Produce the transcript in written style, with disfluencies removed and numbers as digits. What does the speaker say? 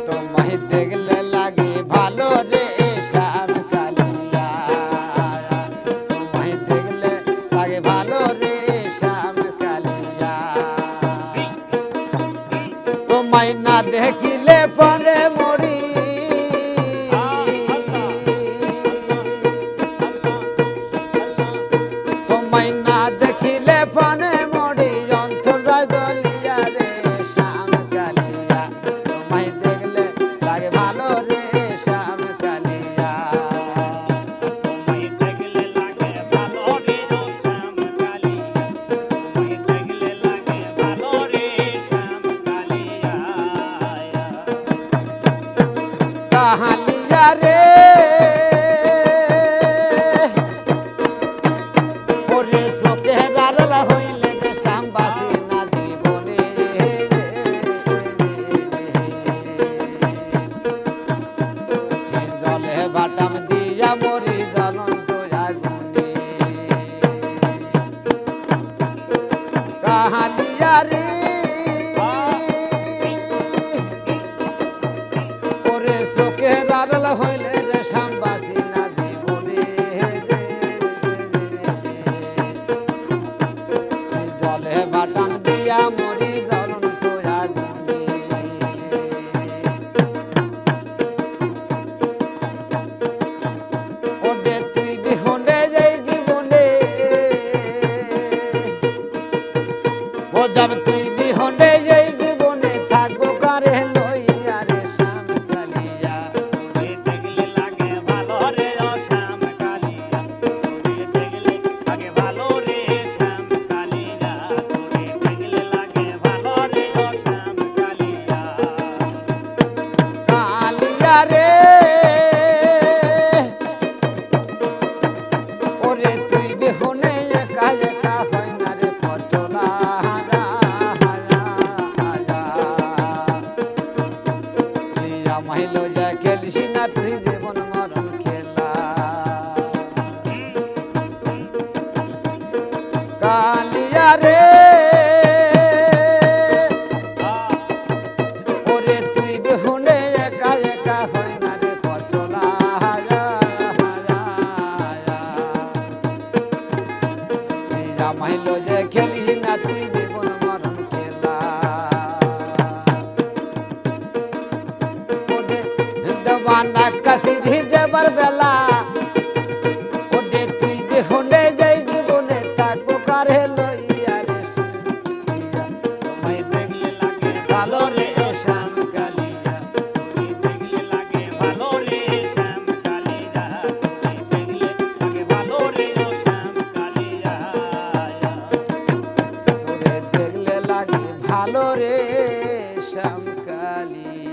তোমায় দেখলে লাগে ভালো রে শ্যাম কালিয়া তোমায় দেখলে লাগে ভালো রে শ্যাম কালিয়া তোমায় না দেখিলে পরে মরি তোমায় না দেখিলে পরে মরি অন্তরায় দলিয়া রে শ্যাম কালিয়া তোমায় দেখলে লাগে ভালো রে শ্যাম কালিয়া তোমায় দেখলে লাগে ভালো রে শ্যাম কালিয়া তোমায় দেখলে লাগে ভালো রে শ্যাম কালিয়া কাহালিয়া রে ওরে চোখের আড়াল হইলে যে শ্যামবাসী না জীবনে জলে বাটাম দিয়া মরি জ্বলন্ত আগুনে কাহালিয়া রে ওরে চোখের আড়াল হইলে যে শ্যামবাসী না জীবনে জলে বাটাম দিয়া মরি জ্বলন্ত আগুনে ওরে তুই বিহনে যাই জীবনে ও যাব তুই বিহনে যাই জীবনে থাকবো কারে লইয়া রে শ্যাম কালিয়া তোরে দেখলে লাগে ভালো রে শ্যাম কালিয়া তোরে দেখলে লাগে ভালো রে শ্যাম কালিয়া তোরে দেখলে লাগে ভালো রে শ্যাম কালিয়া কালিয়া রে ওরে তুই বিহনে একা একা হয় না রে পচলা হাজা হাজা হাজা তুই আমায় লইয়া খেলিস না তুই জীবন মরণ খেলা কালিয়া রে ওরে তুই বিহনে একা একা হয় না রে পচলা হাজা হাজা হাজা তুই আমায় লইয়া খেলিস না তুই জীবন মরণ খেলা ওরে দেওয়ানা কাশি যাবার বেলা ওরে তুই বিহনে যাই জীবনে থাকবো কারে লইয়া রে তোমায় দেখলে লাগে ভালো রে শ্যাম কালিয়া তোরে দেখলে লাগে ভালো রে শ্যাম কালিয়া তোরে দেখলে লাগে ভালো রে শ্যাম কালিয়া তোরে দেখলে লাগে ভালো রে শ্যাম কালিয়া